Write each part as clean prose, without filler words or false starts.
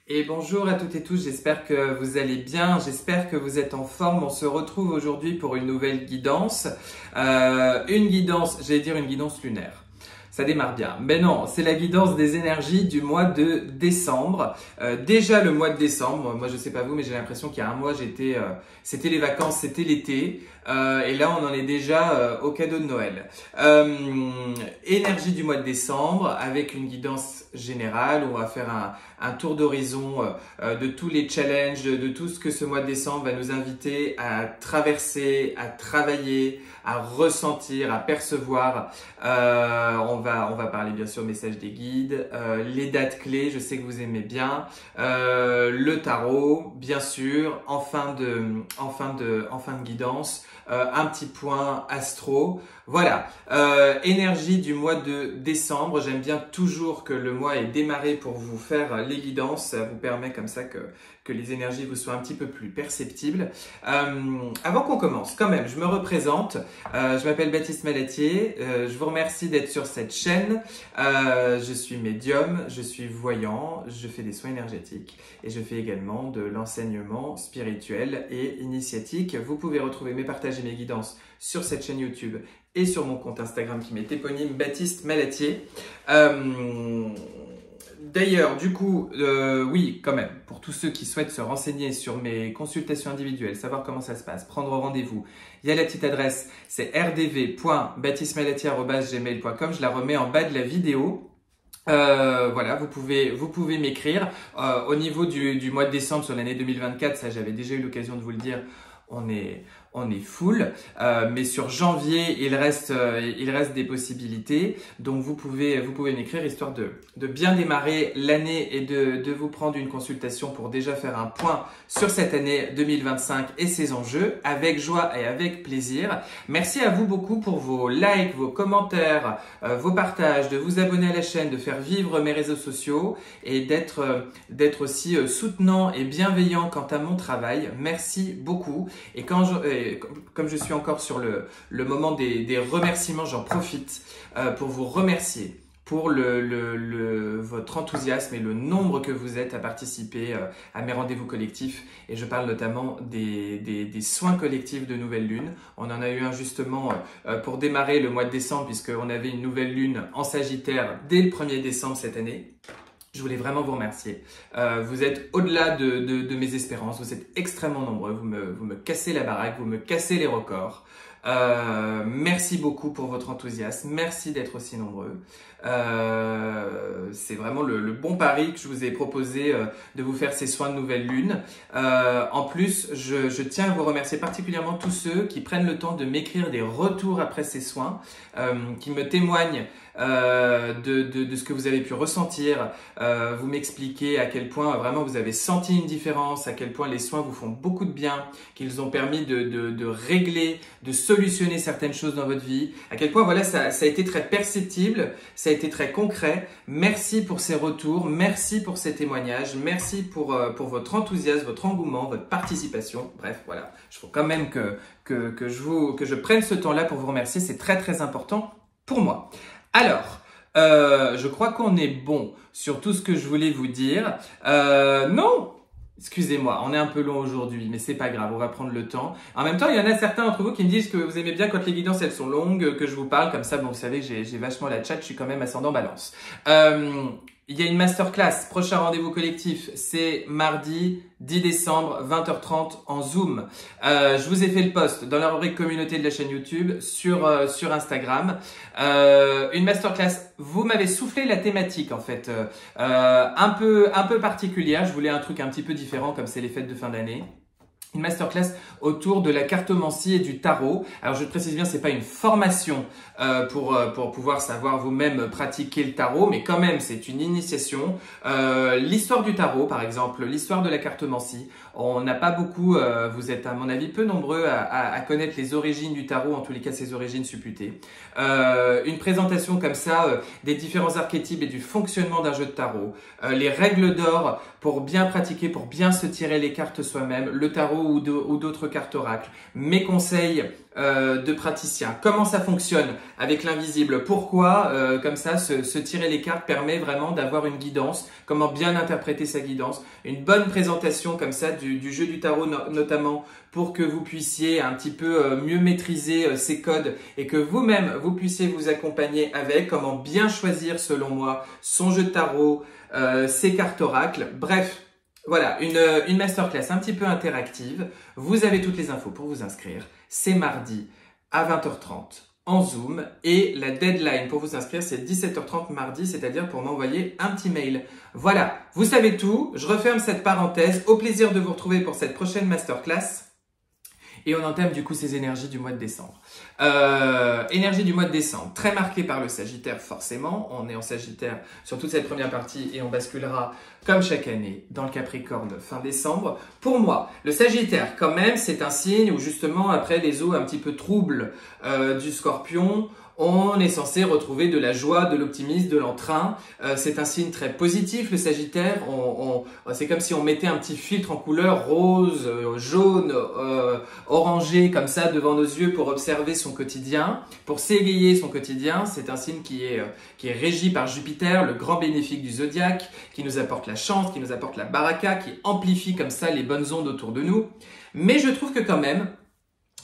Et bonjour à toutes et tous, j'espère que vous allez bien, j'espère que vous êtes en forme. On se retrouve aujourd'hui pour une nouvelle guidance. Une guidance lunaire. Ça démarre bien. Mais non, c'est la guidance des énergies du mois de décembre. Déjà le mois de décembre, moi je sais pas vous, mais j'ai l'impression qu'il y a un mois c'était les vacances, c'était l'été. Et là on en est déjà au cadeau de Noël. Énergie du mois de décembre avec une guidance générale où on va faire un tour d'horizon de tous les challenges, de tout ce que ce mois de décembre va nous inviter à traverser, à travailler, à ressentir, à percevoir. On va parler bien sûr message des guides, les dates clés, je sais que vous aimez bien, le tarot, bien sûr, en fin de guidance, un petit point astro. Voilà, énergie du mois de décembre. J'aime bien toujours que le mois ait démarré pour vous faire les guidances. Ça vous permet comme ça que les énergies vous soient un petit peu plus perceptibles. Avant qu'on commence, quand même, je me représente. Je m'appelle Baptiste Malatier. Je vous remercie d'être sur cette chaîne. Je suis médium, je suis voyant, je fais des soins énergétiques et je fais également de l'enseignement spirituel et initiatique. Vous pouvez retrouver mes partages et mes guidances sur cette chaîne YouTube et sur mon compte Instagram qui m'est éponyme Baptiste Malatier. D'ailleurs, du coup, oui, quand même, pour tous ceux qui souhaitent se renseigner sur mes consultations individuelles, savoir comment ça se passe, prendre rendez-vous, il y a la petite adresse, c'est rdv.baptistemalatier@gmail.com. Je la remets en bas de la vidéo. Voilà, vous pouvez m'écrire. Au niveau du mois de décembre sur l'année 2024, ça j'avais déjà eu l'occasion de vous le dire, on est full, mais sur janvier il reste des possibilités, donc vous pouvez m'écrire histoire de bien démarrer l'année et de vous prendre une consultation pour déjà faire un point sur cette année 2025 et ses enjeux avec joie et avec plaisir. Merci à vous beaucoup pour vos likes, vos commentaires, vos partages, de vous abonner à la chaîne, de faire vivre mes réseaux sociaux et d'être aussi soutenant et bienveillant quant à mon travail. Merci beaucoup. Et comme je suis encore sur le moment des remerciements, j'en profite pour vous remercier pour votre enthousiasme et le nombre que vous êtes à participer à mes rendez-vous collectifs. Et je parle notamment des soins collectifs de nouvelle lune. On en a eu un justement pour démarrer le mois de décembre, puisqu'on avait une nouvelle lune en Sagittaire dès le 1er décembre cette année. Je voulais vraiment vous remercier. Vous êtes au-delà de mes espérances. Vous êtes extrêmement nombreux. Vous me cassez la baraque, vous me cassez les records. Merci beaucoup pour votre enthousiasme. Merci d'être aussi nombreux. C'est vraiment le bon pari que je vous ai proposé de vous faire ces soins de nouvelle lune. En plus, je tiens à vous remercier particulièrement tous ceux qui prennent le temps de m'écrire des retours après ces soins, qui me témoignent de ce que vous avez pu ressentir. Vous m'expliquez à quel point vraiment vous avez senti une différence, à quel point les soins vous font beaucoup de bien, qu'ils ont permis de régler, de solutionner certaines choses dans votre vie, à quel point voilà ça a été très perceptible, ça a été très concret. Merci pour ces retours, merci pour ces témoignages, merci pour votre enthousiasme, votre engouement, votre participation. Bref, voilà, je faut quand même que je prenne ce temps-là pour vous remercier, c'est très très important pour moi. Alors, je crois qu'on est bon sur tout ce que je voulais vous dire. Non, excusez-moi, on est un peu long aujourd'hui, mais c'est pas grave, on va prendre le temps. En même temps, il y en a certains d'entre vous qui me disent que vous aimez bien quand les guidances elles sont longues, que je vous parle comme ça. Bon, vous savez que j'ai vachement la chat, je suis quand même ascendant Balance. Il y a une masterclass, prochain rendez-vous collectif, c'est mardi 10 décembre, 20h30 en Zoom. Je vous ai fait le post dans la rubrique communauté de la chaîne YouTube sur Instagram. Une masterclass, vous m'avez soufflé la thématique en fait, un peu particulière. Je voulais un truc un petit peu différent comme c'est les fêtes de fin d'année. Une masterclass autour de la cartomancie et du tarot. Alors je précise bien, c'est pas une formation pour pouvoir savoir vous-même pratiquer le tarot, mais quand même c'est une initiation. L'histoire du tarot, par exemple, l'histoire de la cartomancie. On n'a pas beaucoup, vous êtes à mon avis peu nombreux à connaître les origines du tarot, en tous les cas ses origines supputées. Une présentation comme ça des différents archétypes et du fonctionnement d'un jeu de tarot. Les règles d'or pour bien pratiquer, pour bien se tirer les cartes soi-même. Le tarot tarot ou d'autres cartes oracles, mes conseils de praticien, comment ça fonctionne avec l'invisible, pourquoi comme ça se tirer les cartes permet vraiment d'avoir une guidance, comment bien interpréter sa guidance, une bonne présentation comme ça du jeu du tarot notamment pour que vous puissiez un petit peu mieux maîtriser ces codes et que vous-même vous puissiez vous accompagner avec, comment bien choisir selon moi son jeu de tarot, ses cartes oracles, bref. Voilà, une masterclass un petit peu interactive. Vous avez toutes les infos pour vous inscrire. C'est mardi à 20h30 en Zoom et la deadline pour vous inscrire, c'est 17h30 mardi, c'est-à-dire pour m'envoyer un petit mail. Voilà, vous savez tout. Je referme cette parenthèse. Au plaisir de vous retrouver pour cette prochaine masterclass. Et on entame du coup ces énergies du mois de décembre. Énergie du mois de décembre, très marquée par le Sagittaire forcément. On est en Sagittaire sur toute cette première partie et on basculera comme chaque année dans le Capricorne fin décembre. Pour moi, le Sagittaire quand même, c'est un signe où justement après les eaux un petit peu troubles du Scorpion, on est censé retrouver de la joie, de l'optimisme, de l'entrain. C'est un signe très positif, le Sagittaire. C'est comme si on mettait un petit filtre en couleur rose, jaune, orangé, comme ça, devant nos yeux pour observer son quotidien, pour s'égayer son quotidien. C'est un signe qui est régi par Jupiter, le grand bénéfique du zodiaque, qui nous apporte la chance, qui nous apporte la baraka, qui amplifie comme ça les bonnes ondes autour de nous. Mais je trouve que quand même,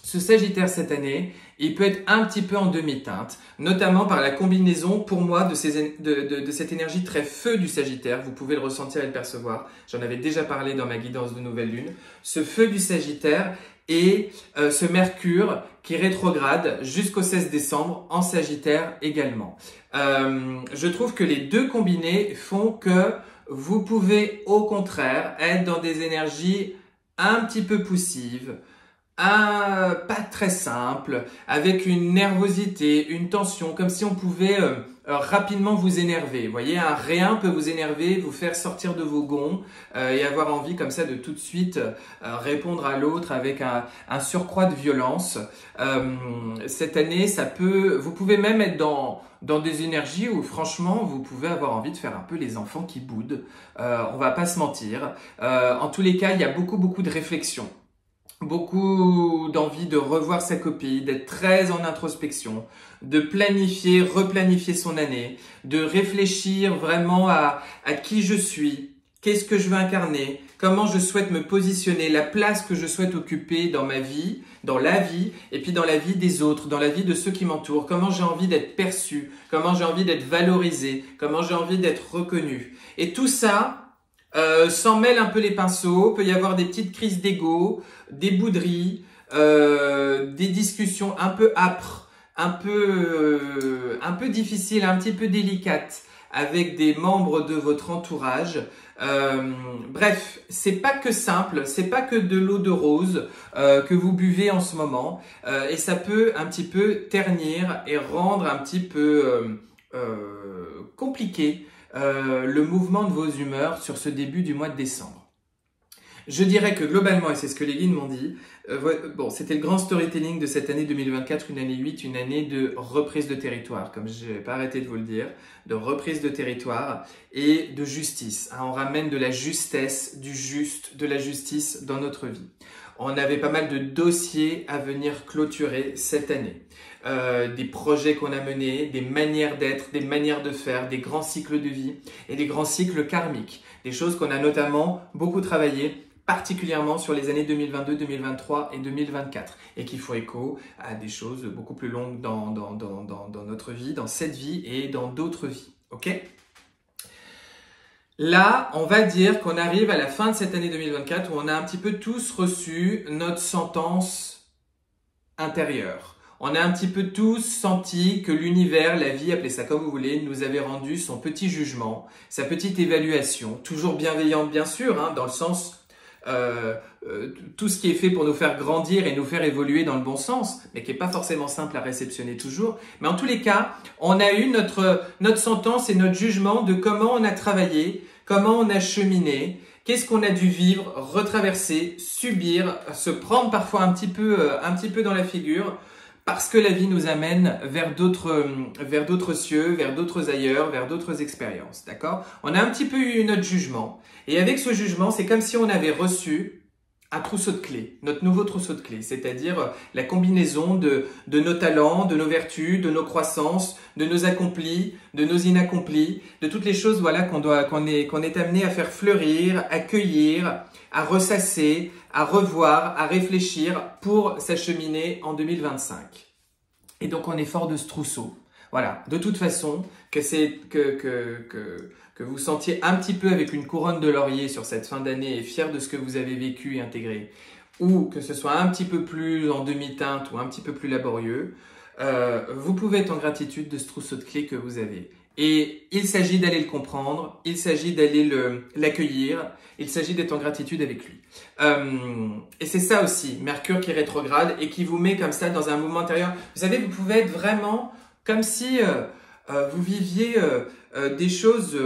ce Sagittaire cette année, il peut être un petit peu en demi-teinte, notamment par la combinaison, pour moi, de cette énergie très feu du Sagittaire. Vous pouvez le ressentir et le percevoir. J'en avais déjà parlé dans ma guidance de nouvelle lune. Ce feu du Sagittaire et ce Mercure qui rétrograde jusqu'au 16 décembre en Sagittaire également. Je trouve que les deux combinés font que vous pouvez au contraire être dans des énergies un petit peu poussives, pas très simple, avec une nervosité, une tension, comme si on pouvait rapidement vous énerver. Vous voyez, un rien peut vous énerver, vous faire sortir de vos gonds et avoir envie comme ça de tout de suite répondre à l'autre avec un surcroît de violence. Cette année, vous pouvez même être dans des énergies où franchement vous pouvez avoir envie de faire un peu les enfants qui boudent. On va pas se mentir. En tous les cas, il y a beaucoup de réflexion. Beaucoup d'envie de revoir sa copie, d'être très en introspection, de planifier, replanifier son année, de réfléchir vraiment à qui je suis, qu'est-ce que je veux incarner, comment je souhaite me positionner, la place que je souhaite occuper dans ma vie, dans la vie, et puis dans la vie des autres, dans la vie de ceux qui m'entourent, comment j'ai envie d'être perçu, comment j'ai envie d'être valorisé, comment j'ai envie d'être reconnu. Et tout ça, s'en mêle un peu les pinceaux, peut y avoir des petites crises d'ego, des bouderies, des discussions un peu âpres, un peu difficiles, un petit peu délicates avec des membres de votre entourage. Bref, c'est pas que simple, c'est pas que de l'eau de rose que vous buvez en ce moment et ça peut un petit peu ternir et rendre un petit peu compliqué le mouvement de vos humeurs sur ce début du mois de décembre. Je dirais que globalement, et c'est ce que les guides m'ont dit, c'était le grand storytelling de cette année 2024, une année 8, une année de reprise de territoire, comme je n'ai pas arrêté de vous le dire, de reprise de territoire et de justice. On ramène de la justesse, du juste, de la justice dans notre vie. On avait pas mal de dossiers à venir clôturer cette année. Des projets qu'on a menés, des manières d'être, des manières de faire, des grands cycles de vie et des grands cycles karmiques. Des choses qu'on a notamment beaucoup travaillé, particulièrement sur les années 2022, 2023 et 2024 et qui font écho à des choses beaucoup plus longues dans notre vie, dans cette vie et dans d'autres vies. Ok ? Là, on va dire qu'on arrive à la fin de cette année 2024 où on a un petit peu tous reçu notre sentence intérieure. On a un petit peu tous senti que l'univers, la vie, appelez ça comme vous voulez, nous avait rendu son petit jugement, sa petite évaluation, toujours bienveillante bien sûr, hein, dans le sens tout ce qui est fait pour nous faire grandir et nous faire évoluer dans le bon sens, mais qui n'est pas forcément simple à réceptionner toujours. Mais en tous les cas, on a eu notre sentence et notre jugement de comment on a travaillé, comment on a cheminé, qu'est-ce qu'on a dû vivre, retraverser, subir, se prendre parfois un petit peu dans la figure, parce que la vie nous amène vers d'autres cieux, vers d'autres ailleurs, vers d'autres expériences, d'accord ? On a un petit peu eu notre jugement. Et avec ce jugement, c'est comme si on avait reçu un trousseau de clés, notre nouveau trousseau de clés, c'est-à-dire la combinaison de nos talents, de nos vertus, de nos croissances, de nos accomplis, de nos inaccomplis, de toutes les choses voilà, qu'on est amené à faire fleurir, à cueillir, à ressasser, à revoir, à réfléchir pour s'acheminer en 2025. Et donc on est fort de ce trousseau. Voilà, de toute façon, que vous sentiez un petit peu avec une couronne de laurier sur cette fin d'année et fier de ce que vous avez vécu et intégré, ou que ce soit un petit peu plus en demi-teinte ou un petit peu plus laborieux, vous pouvez être en gratitude de ce trousseau de clés que vous avez. Et il s'agit d'aller le comprendre, il s'agit d'aller l'accueillir, il s'agit d'être en gratitude avec lui. Et c'est ça aussi, Mercure qui rétrograde et qui vous met comme ça dans un mouvement intérieur. Vous savez, vous pouvez être vraiment comme si vous viviez des choses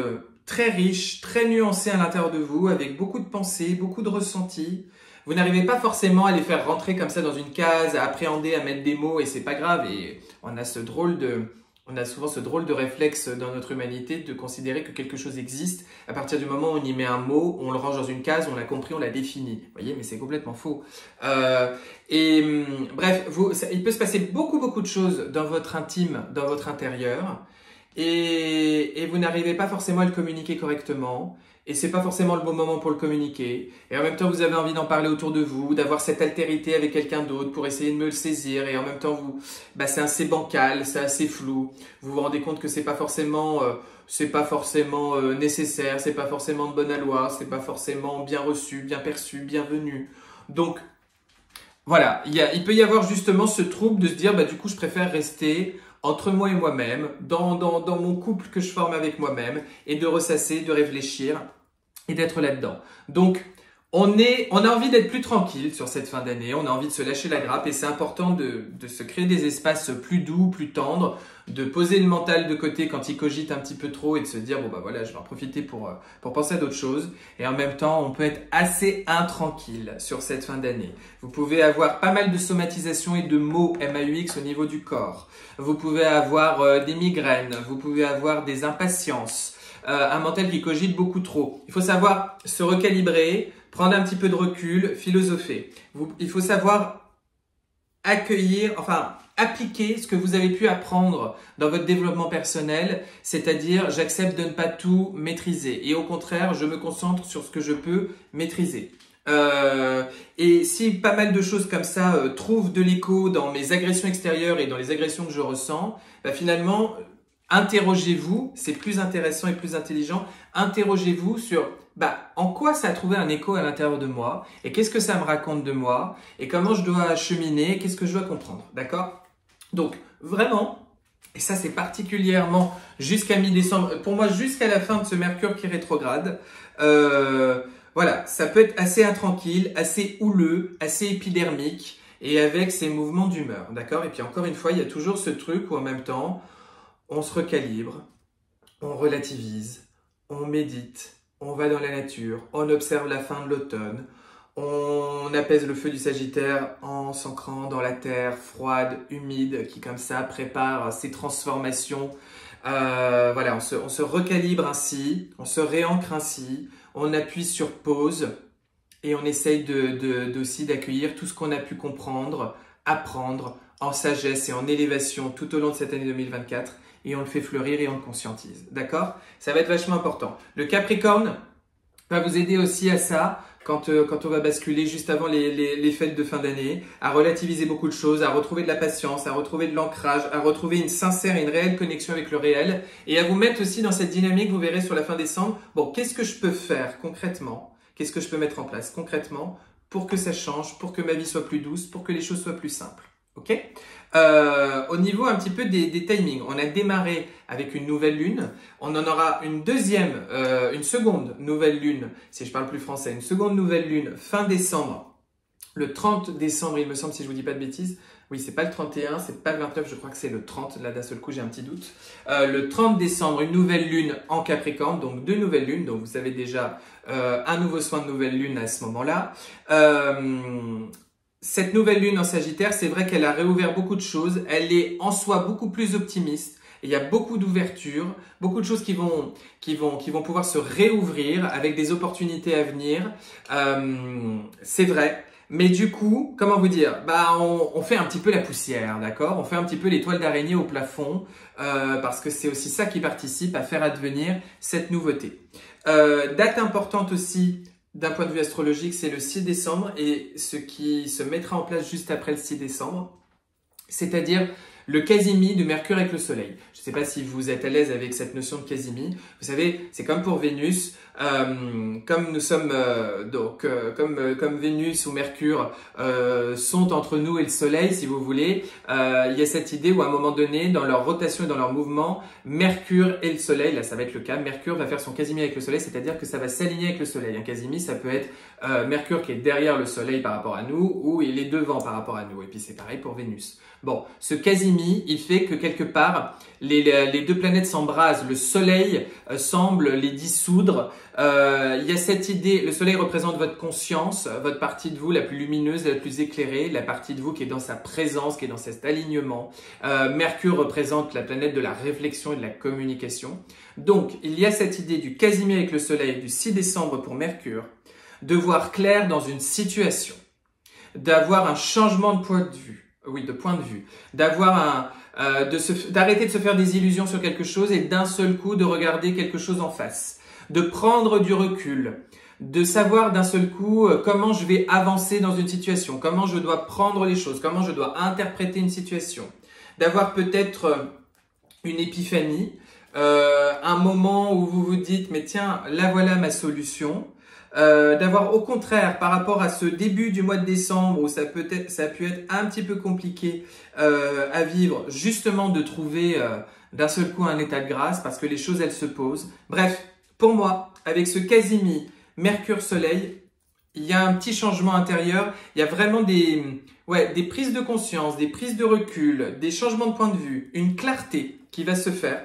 très riches, très nuancées à l'intérieur de vous, avec beaucoup de pensées, beaucoup de ressentis. Vous n'arrivez pas forcément à les faire rentrer comme ça dans une case, à appréhender, à mettre des mots, et c'est pas grave. Et on a souvent ce drôle de réflexe dans notre humanité de considérer que quelque chose existe à partir du moment où on y met un mot, on le range dans une case, on l'a compris, on l'a défini. Vous voyez, mais c'est complètement faux. Bref, il peut se passer beaucoup de choses dans votre intime, dans votre intérieur, et vous n'arrivez pas forcément à le communiquer correctement. Et c'est pas forcément le bon moment pour le communiquer. Et en même temps, vous avez envie d'en parler autour de vous, d'avoir cette altérité avec quelqu'un d'autre pour essayer de me le saisir. Et en même temps, c'est assez bancal, c'est assez flou. Vous vous rendez compte que c'est pas forcément nécessaire, c'est pas forcément de bonne aloi, c'est pas forcément bien reçu, bien perçu, bienvenu. Donc, voilà, il peut y avoir justement ce trouble de se dire, du coup, je préfère rester entre moi et moi-même, dans mon couple que je forme avec moi-même, et de ressasser, de réfléchir et d'être là-dedans. Donc, on a envie d'être plus tranquille sur cette fin d'année, on a envie de se lâcher la grappe et c'est important de se créer des espaces plus doux, plus tendres, de poser le mental de côté quand il cogite un petit peu trop et de se dire bon voilà, je vais en profiter pour penser à d'autres choses. Et en même temps, on peut être assez intranquille sur cette fin d'année. Vous pouvez avoir pas mal de somatisation et de maux MAUX au niveau du corps. Vous pouvez avoir des migraines, vous pouvez avoir des impatiences, un mental qui cogite beaucoup trop. Il faut savoir se recalibrer, prendre un petit peu de recul, philosopher. Il faut savoir appliquer ce que vous avez pu apprendre dans votre développement personnel, c'est-à-dire j'accepte de ne pas tout maîtriser et au contraire, je me concentre sur ce que je peux maîtriser. Et si pas mal de choses comme ça trouvent de l'écho dans mes agressions extérieures et dans les agressions que je ressens, finalement, interrogez-vous, c'est plus intéressant et plus intelligent, interrogez-vous sur en quoi ça a trouvé un écho à l'intérieur de moi et qu'est-ce que ça me raconte de moi et comment je dois cheminer, qu'est-ce que je dois comprendre, d'accord? Donc vraiment, et ça c'est particulièrement jusqu'à mi-décembre, pour moi jusqu'à la fin de ce Mercure qui rétrograde, voilà, ça peut être assez intranquille, assez houleux, assez épidermique et avec ces mouvements d'humeur, d'accord? Et puis encore une fois, il y a toujours ce truc où en même temps, on se recalibre, on relativise, on médite, on va dans la nature, on observe la fin de l'automne, on apaise le feu du Sagittaire en s'ancrant dans la terre froide, humide, qui comme ça prépare ses transformations. Voilà, on se recalibre ainsi, on se réancre ainsi, on appuie sur pause et on essaye aussi d'accueillir tout ce qu'on a pu comprendre, apprendre en sagesse et en élévation tout au long de cette année 2024. Et on le fait fleurir et on le conscientise. D'accord? Ça va être vachement important. Le Capricorne va vous aider aussi à ça quand on va basculer juste avant les fêtes de fin d'année, à relativiser beaucoup de choses, à retrouver de la patience, à retrouver de l'ancrage, à retrouver une sincère et une réelle connexion avec le réel et à vous mettre aussi dans cette dynamique, vous verrez sur la fin décembre, bon, qu'est-ce que je peux faire concrètement? Qu'est-ce que je peux mettre en place concrètement pour que ça change, pour que ma vie soit plus douce, pour que les choses soient plus simples? Ok? Au niveau un petit peu des timings, on a démarré avec une nouvelle lune, on en aura une seconde nouvelle lune, si je parle plus français, une seconde nouvelle lune fin décembre, le 30 décembre il me semble si je vous dis pas de bêtises, oui c'est pas le 31, c'est pas le 29, je crois que c'est le 30, là d'un seul coup j'ai un petit doute, le 30 décembre une nouvelle lune en Capricorne, donc deux nouvelles lunes, donc vous savez déjà un nouveau soin de nouvelle lune à ce moment-là. Cette nouvelle lune en Sagittaire, c'est vrai qu'elle a réouvert beaucoup de choses. Elle est en soi beaucoup plus optimiste il y a beaucoup d'ouverture, beaucoup de choses qui vont pouvoir se réouvrir avec des opportunités à venir. C'est vrai. Mais du coup, comment vous dire, on fait un petit peu la poussière, d'accord? On fait un petit peu les toiles d'araignée au plafond parce que c'est aussi ça qui participe à faire advenir cette nouveauté. Date importante aussi d'un point de vue astrologique, c'est le 6 décembre et ce qui se mettra en place juste après le 6 décembre, c'est-à-dire le quasimi de Mercure avec le Soleil. Je ne sais pas si vous êtes à l'aise avec cette notion de quasimi. Vous savez, c'est comme pour Vénus. Comme nous sommes comme Vénus ou Mercure sont entre nous et le Soleil, si vous voulez, il y a cette idée où à un moment donné, dans leur rotation et dans leur mouvement, Mercure et le Soleil, là ça va être le cas, Mercure va faire son quasimi avec le Soleil, c'est-à-dire que ça va s'aligner avec le Soleil. Un quasimi, ça peut être Mercure qui est derrière le Soleil par rapport à nous ou il est devant par rapport à nous. Et puis c'est pareil pour Vénus. Bon, ce quasimi, il fait que quelque part, les deux planètes s'embrasent. Le Soleil semble les dissoudre. Il y a cette idée, le Soleil représente votre conscience, votre partie de vous la plus lumineuse, la plus éclairée, la partie de vous qui est dans sa présence, qui est dans cet alignement. Mercure représente la planète de la réflexion et de la communication. Donc, il y a cette idée du quasimi avec le Soleil du 6 décembre pour Mercure, de voir clair dans une situation, d'avoir un changement de point de vue. Oui, de point de vue, d'arrêter de se faire des illusions sur quelque chose et d'un seul coup de regarder quelque chose en face, de prendre du recul, de savoir d'un seul coup comment je vais avancer dans une situation, comment je dois prendre les choses, comment je dois interpréter une situation, d'avoir peut-être une épiphanie, un moment où vous vous dites mais tiens, là voilà ma solution. D'avoir au contraire par rapport à ce début du mois de décembre où ça a pu être un petit peu compliqué à vivre, justement de trouver d'un seul coup un état de grâce parce que les choses elles se posent. Bref, pour moi, avec ce quasimi Mercure-Soleil, il y a un petit changement intérieur, il y a vraiment des prises de conscience, des prises de recul, des changements de point de vue, une clarté qui va se faire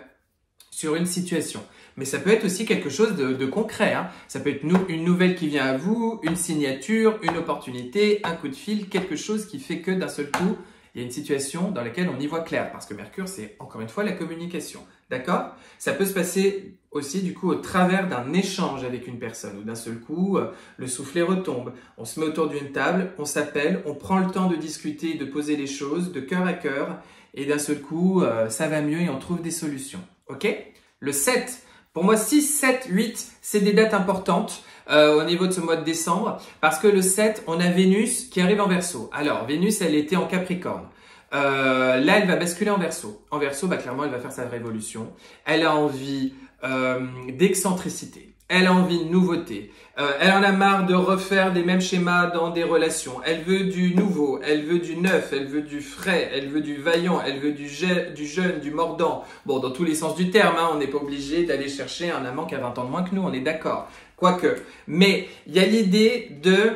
sur une situation. Mais ça peut être aussi quelque chose de concret. Hein. Ça peut être une nouvelle qui vient à vous, une signature, une opportunité, un coup de fil, quelque chose qui fait que d'un seul coup, il y a une situation dans laquelle on y voit clair. Parce que Mercure, c'est encore une fois la communication. D'accord? Ça peut se passer aussi du coup au travers d'un échange avec une personne où d'un seul coup, le soufflet retombe. On se met autour d'une table, on s'appelle, on prend le temps de discuter, de poser les choses de cœur à cœur. Et d'un seul coup, ça va mieux et on trouve des solutions. Ok? Le 7. Pour moi, 6, 7, 8, c'est des dates importantes au niveau de ce mois de décembre parce que le 7, on a Vénus qui arrive en Verseau. Alors, Vénus, elle était en Capricorne. Là, elle va basculer en Verseau. En Verseau, clairement, elle va faire sa révolution. Elle a envie d'excentricité. Elle a envie de nouveauté. Elle en a marre de refaire des mêmes schémas dans des relations. Elle veut du nouveau, elle veut du neuf, elle veut du frais, elle veut du vaillant, elle veut du jeune, du mordant. Bon, dans tous les sens du terme, hein, on n'est pas obligé d'aller chercher un amant qui a 20 ans de moins que nous, on est d'accord. Quoique. Mais il y a l'idée de...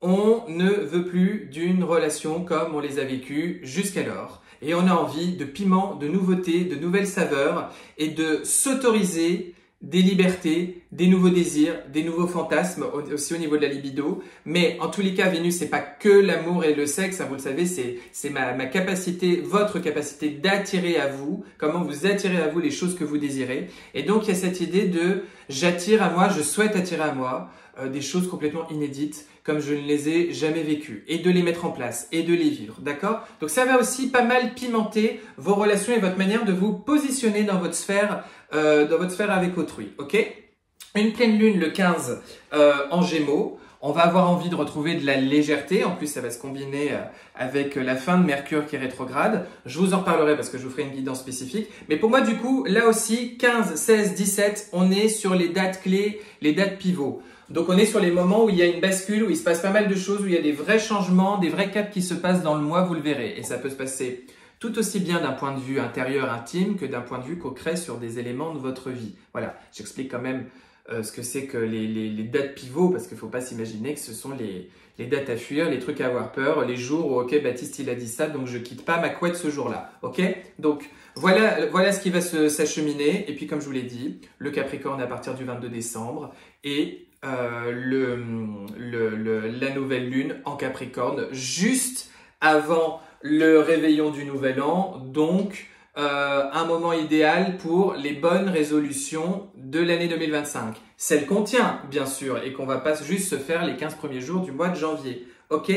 on ne veut plus d'une relation comme on les a vécues jusqu'alors. Et on a envie de piment, de nouveautés, de nouvelles saveurs et de s'autoriser des libertés, des nouveaux désirs, des nouveaux fantasmes aussi au niveau de la libido. Mais en tous les cas, Vénus, c'est pas que l'amour et le sexe, hein, vous le savez, c'est ma capacité, votre capacité d'attirer à vous, comment vous attirez à vous les choses que vous désirez. Et donc, il y a cette idée de j'attire à moi, je souhaite attirer à moi des choses complètement inédites comme je ne les ai jamais vécues et de les mettre en place et de les vivre, d'accord? Donc ça va aussi pas mal pimenter vos relations et votre manière de vous positionner dans votre sphère avec autrui, ok? Une pleine lune le 15 en Gémeaux. On va avoir envie de retrouver de la légèreté. En plus, ça va se combiner avec la fin de Mercure qui est rétrograde. Je vous en reparlerai parce que je vous ferai une guidance spécifique. Mais pour moi, du coup, là aussi, 15, 16, 17, on est sur les dates clés, les dates pivots. Donc, on est sur les moments où il y a une bascule, où il se passe pas mal de choses, où il y a des vrais changements, des vrais caps qui se passent dans le mois, vous le verrez. Et ça peut se passer tout aussi bien d'un point de vue intérieur, intime, que d'un point de vue concret sur des éléments de votre vie. Voilà, j'explique quand même ce que c'est que les dates pivots, parce qu'il ne faut pas s'imaginer que ce sont les dates à fuir, les trucs à avoir peur, les jours où, ok, Baptiste il a dit ça, donc je quitte pas ma couette ce jour-là, ok? Donc, voilà ce qui va s'acheminer, et puis comme je vous l'ai dit, le Capricorne à partir du 22 décembre, et la nouvelle lune en Capricorne, juste avant le réveillon du Nouvel An, donc un moment idéal pour les bonnes résolutions de l'année 2025. Celles qu'on tient, bien sûr, et qu'on va pas juste se faire les 15 premiers jours du mois de janvier. Ok.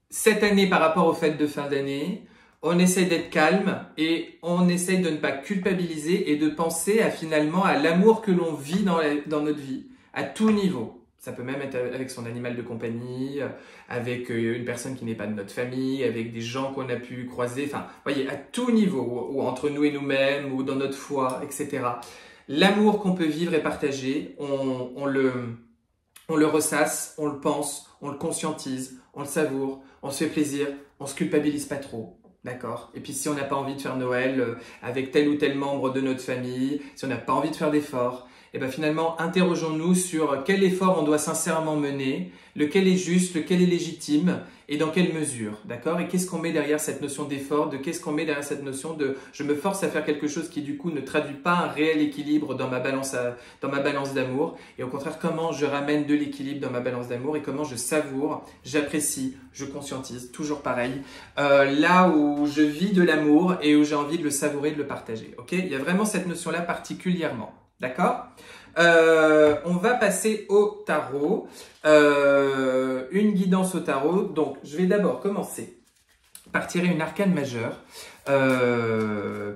Cette année, par rapport aux fêtes de fin d'année, on essaie d'être calme et on essaie de ne pas culpabiliser et de penser finalement à l'amour que l'on vit dans notre vie, à tout niveau. Ça peut même être avec son animal de compagnie, avec une personne qui n'est pas de notre famille, avec des gens qu'on a pu croiser, enfin, voyez, à tout niveau, ou entre nous et nous-mêmes, ou dans notre foi, etc. L'amour qu'on peut vivre et partager, on le ressasse, on le pense, on le conscientise, on le savoure, on se fait plaisir, on se culpabilise pas trop. D'accord. Et puis si on n'a pas envie de faire Noël avec tel ou tel membre de notre famille, si on n'a pas envie de faire d'efforts, et bien finalement interrogeons-nous sur quel effort on doit sincèrement mener, lequel est juste, lequel est légitime et dans quelle mesure. D'accord. Et qu'est-ce qu'on met derrière cette notion d'effort, qu'est-ce qu'on met derrière cette notion de je me force à faire quelque chose qui du coup ne traduit pas un réel équilibre dans ma balance d'amour, et au contraire comment je ramène de l'équilibre dans ma balance d'amour et comment je savoure, j'apprécie, je conscientise, toujours pareil, là où je vis de l'amour et où j'ai envie de le savourer, de le partager. Ok. Il y a vraiment cette notion-là particulièrement. D'accord. On va passer au tarot. Une guidance au tarot. Donc, je vais d'abord commencer par tirer une arcane majeure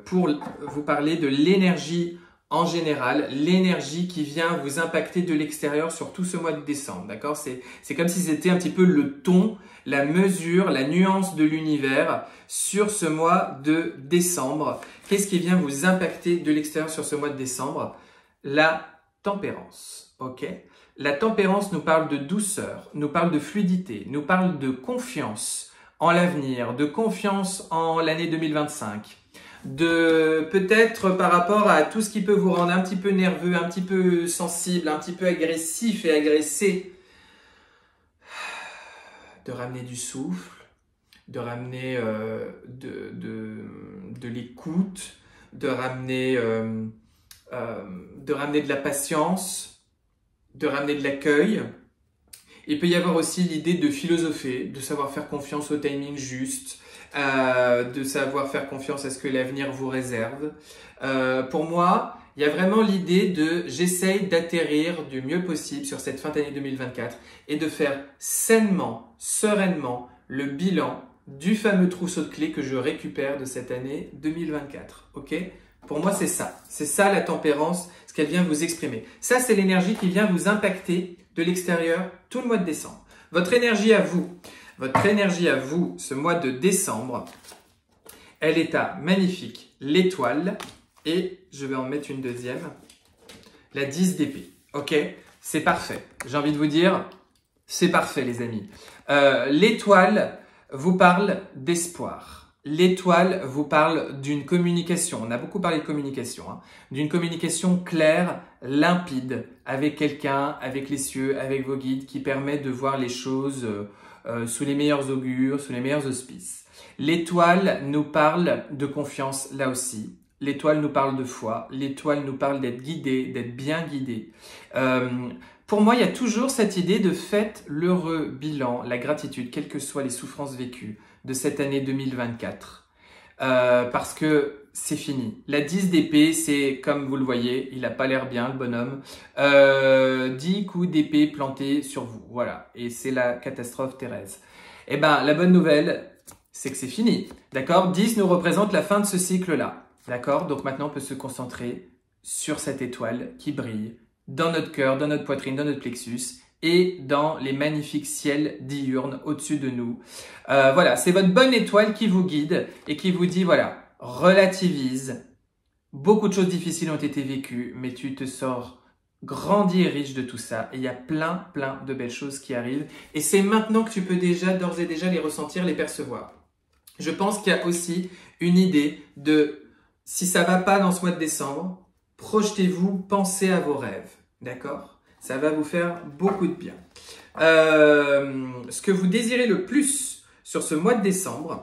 pour vous parler de l'énergie en général, l'énergie qui vient vous impacter de l'extérieur sur tout ce mois de décembre. D'accord. C'est comme si c'était un petit peu le ton, la mesure, la nuance de l'univers sur ce mois de décembre. Qu'est-ce qui vient vous impacter de l'extérieur sur ce mois de décembre? La tempérance, ok? La tempérance nous parle de douceur, nous parle de fluidité, nous parle de confiance en l'avenir, de confiance en l'année 2025, de peut-être par rapport à tout ce qui peut vous rendre un petit peu nerveux, un petit peu sensible, un petit peu agressif et agressé, de ramener du souffle, de ramener de l'écoute, de ramener de la patience, de ramener de l'accueil. Il peut y avoir aussi l'idée de philosopher, de savoir faire confiance au timing juste, de savoir faire confiance à ce que l'avenir vous réserve. Pour moi, il y a vraiment l'idée de j'essaye d'atterrir du mieux possible sur cette fin d'année 2024 et de faire sainement, sereinement le bilan du fameux trousseau de clés que je récupère de cette année 2024. Ok ? Pour moi, c'est ça. C'est ça la tempérance, ce qu'elle vient vous exprimer. Ça, c'est l'énergie qui vient vous impacter de l'extérieur tout le mois de décembre. Votre énergie à vous, ce mois de décembre, elle est à magnifique, l'étoile, et je vais en mettre une deuxième, la 10 d'épée. Ok, c'est parfait. J'ai envie de vous dire, c'est parfait les amis. L'étoile vous parle d'espoir. L'étoile vous parle d'une communication, on a beaucoup parlé de communication, hein, d'une communication claire, limpide, avec quelqu'un, avec les cieux, avec vos guides, qui permet de voir les choses sous les meilleurs augures, sous les meilleurs auspices. L'étoile nous parle de confiance là aussi. L'étoile nous parle de foi. L'étoile nous parle d'être guidé, d'être bien guidé. Pour moi, il y a toujours cette idée de faites l'heureux bilan, la gratitude, quelles que soient les souffrances vécues de cette année 2024. Parce que c'est fini. La 10 d'épée, c'est comme vous le voyez, il n'a pas l'air bien le bonhomme. 10 coups d'épée plantés sur vous. Voilà. Et c'est la catastrophe Thérèse. Eh ben, la bonne nouvelle, c'est que c'est fini. D'accord? 10 nous représente la fin de ce cycle-là. D'accord? Donc maintenant, on peut se concentrer sur cette étoile qui brille dans notre cœur, dans notre poitrine, dans notre plexus et dans les magnifiques ciels diurnes au-dessus de nous. Voilà, c'est votre bonne étoile qui vous guide et qui vous dit, voilà, relativise. Beaucoup de choses difficiles ont été vécues, mais tu te sors grandi et riche de tout ça. Et il y a plein de belles choses qui arrivent. Et c'est maintenant que tu peux déjà, d'ores et déjà, les ressentir, les percevoir. Je pense qu'il y a aussi une idée de, si ça va pas dans ce mois de décembre, projetez-vous, pensez à vos rêves. D'accord ? Ça va vous faire beaucoup de bien. Ce que vous désirez le plus sur ce mois de décembre,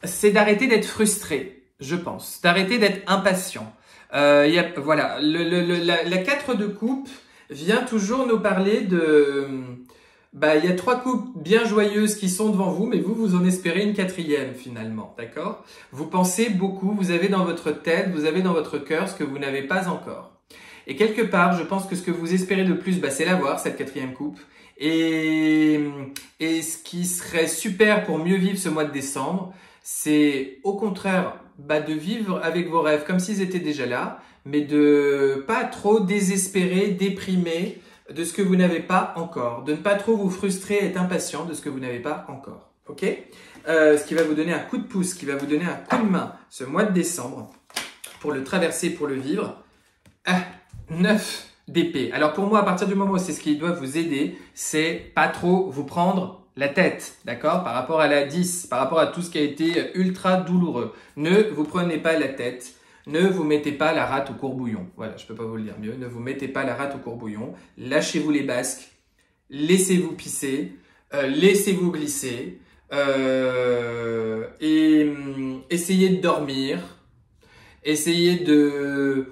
c'est d'arrêter d'être frustré, je pense. D'arrêter d'être impatient. Voilà, la 4 de coupe vient toujours nous parler il y a 3 coupes bien joyeuses qui sont devant vous, mais vous en espérez une 4e finalement, d'accord? Vous pensez beaucoup, vous avez dans votre tête, vous avez dans votre cœur ce que vous n'avez pas encore. Et quelque part, je pense que ce que vous espérez de plus, c'est l'avoir, cette 4e coupe. Et ce qui serait super pour mieux vivre ce mois de décembre, c'est au contraire de vivre avec vos rêves comme s'ils étaient déjà là, mais de pas trop désespérer, déprimer de ce que vous n'avez pas encore, de ne pas trop vous frustrer, être impatient de ce que vous n'avez pas encore. Ok? Ce qui va vous donner un coup de pouce, qui va vous donner un coup de main ce mois de décembre pour le traverser, pour le vivre. 9 d'épée. Alors pour moi, à partir du moment où c'est ce qui doit vous aider, c'est pas trop vous prendre la tête, d'accord? Par rapport à la 10, par rapport à tout ce qui a été ultra douloureux. Ne vous prenez pas la tête. Ne vous mettez pas la rate au courbouillon. Voilà, je peux pas vous le dire mieux. Ne vous mettez pas la rate au courbouillon. Lâchez-vous les basques. Laissez-vous pisser. Laissez-vous glisser. Et essayez de dormir. Essayez de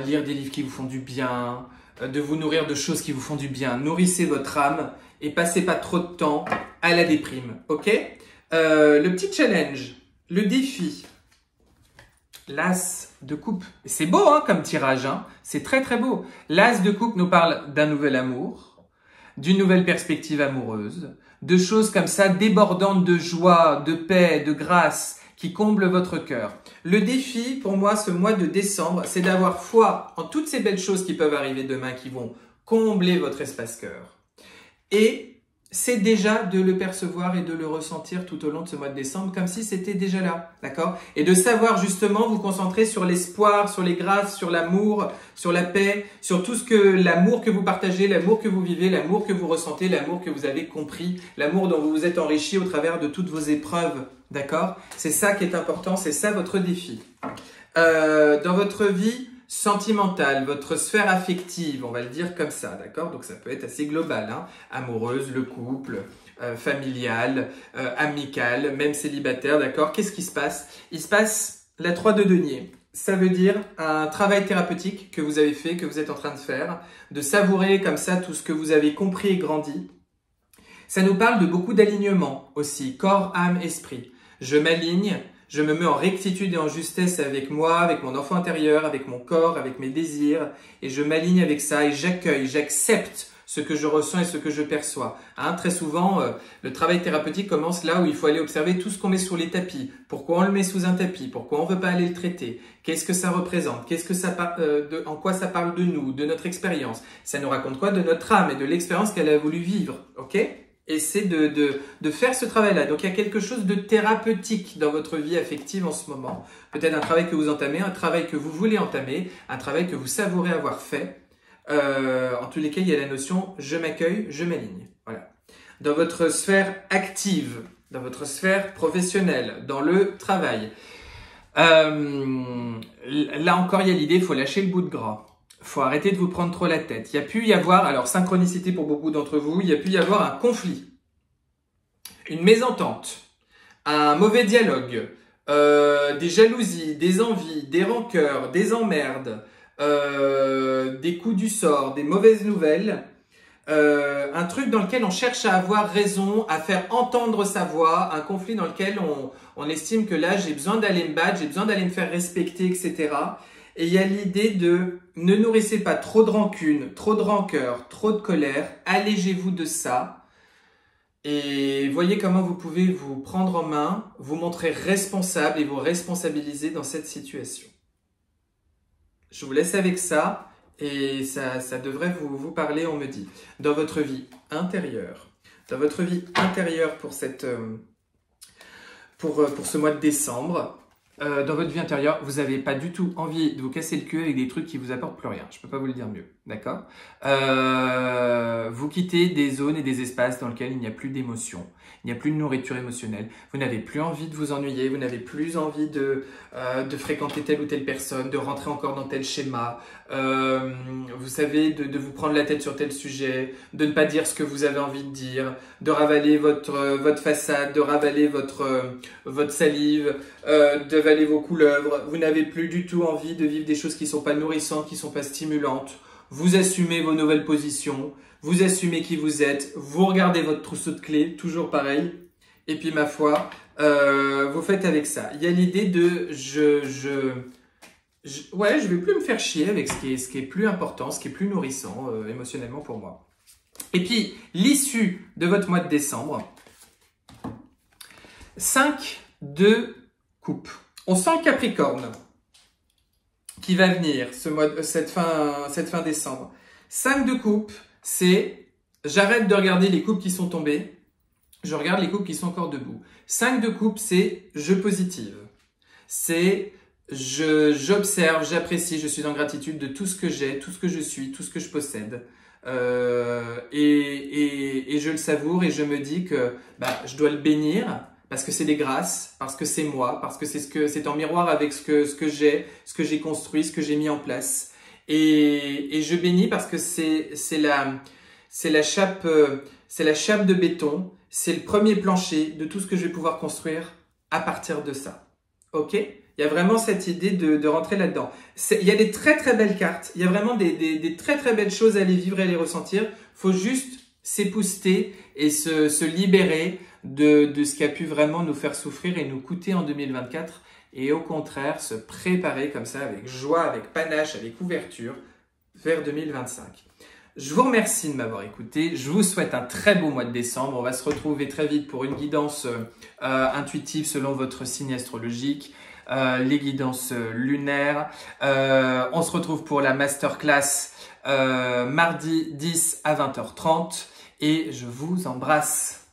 lire des livres qui vous font du bien. De vous nourrir de choses qui vous font du bien. Nourrissez votre âme et passez pas trop de temps à la déprime. Ok? Le petit challenge, le défi. L'As de coupe. C'est beau comme tirage, c'est très très beau. L'As de coupe nous parle d'un nouvel amour, d'une nouvelle perspective amoureuse, de choses comme ça débordantes de joie, de paix, de grâce qui comblent votre cœur. Le défi pour moi ce mois de décembre, c'est d'avoir foi en toutes ces belles choses qui peuvent arriver demain, qui vont combler votre espace cœur. Et c'est déjà de le percevoir et de le ressentir tout au long de ce mois de décembre comme si c'était déjà là, d'accord? Et de savoir justement vous concentrer sur l'espoir, sur les grâces, sur l'amour, sur la paix, sur tout ce que l'amour que vous partagez, l'amour que vous vivez, l'amour que vous ressentez, l'amour que vous avez compris, l'amour dont vous vous êtes enrichi au travers de toutes vos épreuves, d'accord? C'est ça qui est important, c'est ça votre défi. Dans votre vie sentimentale, votre sphère affective, on va le dire comme ça, d'accord? Donc ça peut être assez global, amoureuse, le couple, familial, amical, même célibataire, d'accord? Qu'est-ce qui se passe? Il se passe la 3 de denier. Ça veut dire un travail thérapeutique que vous avez fait, que vous êtes en train de faire, de savourer comme ça tout ce que vous avez compris et grandi. Ça nous parle de beaucoup d'alignement aussi, corps, âme, esprit. Je m'aligne. Je me mets en rectitude et en justesse avec moi, avec mon enfant intérieur, avec mon corps, avec mes désirs. Et je m'aligne avec ça et j'accueille, j'accepte ce que je ressens et ce que je perçois. Très souvent, le travail thérapeutique commence là où il faut aller observer tout ce qu'on met sur les tapis. Pourquoi on le met sous un tapis? Pourquoi on ne veut pas aller le traiter? Qu'est-ce que ça représente? En quoi ça parle de nous, de notre expérience? Ça nous raconte quoi de notre âme et de l'expérience qu'elle a voulu vivre, ok? Et c'est de faire ce travail-là. Donc, il y a quelque chose de thérapeutique dans votre vie affective en ce moment. Peut-être un travail que vous entamez, un travail que vous voulez entamer, un travail que vous savourez avoir fait. En tous les cas, il y a la notion « je m'accueille, je m'aligne ». Voilà. Dans votre sphère active, dans votre sphère professionnelle, dans le travail. Là encore, il y a l'idée, il faut lâcher le bout de gras. Faut arrêter de vous prendre trop la tête. Il y a pu y avoir, alors synchronicité pour beaucoup d'entre vous, il y a pu y avoir un conflit, une mésentente, un mauvais dialogue, des jalousies, des envies, des rancœurs, des emmerdes, des coups du sort, des mauvaises nouvelles, un truc dans lequel on cherche à avoir raison, à faire entendre sa voix, un conflit dans lequel on estime que là j'ai besoin d'aller me battre, j'ai besoin d'aller me faire respecter, etc. Et il y a l'idée de ne nourrissez pas trop de rancune, trop de rancœur, trop de colère. Allégez-vous de ça. Et voyez comment vous pouvez vous prendre en main, vous montrer responsable et vous responsabiliser dans cette situation. Je vous laisse avec ça et ça devrait vous parler, on me dit. Dans votre vie intérieure, pour ce mois de décembre, dans votre vie intérieure, vous n'avez pas du tout envie de vous casser le cul avec des trucs qui vous apportent plus rien. Je peux pas vous le dire mieux, d'accord? Vous quittez des zones et des espaces dans lesquels il n'y a plus d'émotion, il n'y a plus de nourriture émotionnelle. Vous n'avez plus envie de vous ennuyer, vous n'avez plus envie de fréquenter telle ou telle personne, de rentrer encore dans tel schéma. Vous savez, de vous prendre la tête sur tel sujet, de ne pas dire ce que vous avez envie de dire, de ravaler votre façade, de ravaler votre salive, d'avaler vos couleuvres. Vous n'avez plus du tout envie de vivre des choses qui ne sont pas nourrissantes, qui ne sont pas stimulantes. vous assumez vos nouvelles positions, vous assumez qui vous êtes, vous regardez votre trousseau de clés, toujours pareil. Et puis ma foi, vous faites avec ça. Il y a l'idée de ouais, je vais plus me faire chier avec ce qui est plus important, ce qui est plus nourrissant émotionnellement pour moi. Et puis, l'issue de votre mois de décembre, 5 de coupe. On sent le Capricorne qui va venir cette fin décembre. 5 de coupe, c'est j'arrête de regarder les coupes qui sont tombées, je regarde les coupes qui sont encore debout. 5 de coupe, c'est je positive. C'est j'observe, j'apprécie, je suis en gratitude de tout ce que j'ai, tout ce que je suis, tout ce que je possède. Et je le savoure et je me dis que je dois le bénir parce que c'est des grâces, parce que c'est moi, parce que c'est en miroir avec ce que j'ai construit, ce que j'ai mis en place. Et je bénis parce que c'est la chape de béton, c'est le premier plancher de tout ce que je vais pouvoir construire à partir de ça. Ok? Il y a vraiment cette idée de rentrer là-dedans. Il y a des très très belles cartes. Il y a vraiment des très très belles choses à les vivre et à les ressentir. Il faut juste s'épouster et se libérer de ce qui a pu vraiment nous faire souffrir et nous coûter en 2024. Et au contraire, se préparer comme ça avec joie, avec panache, avec ouverture vers 2025. Je vous remercie de m'avoir écouté. Je vous souhaite un très beau mois de décembre. On va se retrouver très vite pour une guidance intuitive selon votre signe astrologique. Les guidances lunaires. On se retrouve pour la masterclass mardi 10 à 20h30 et je vous embrasse.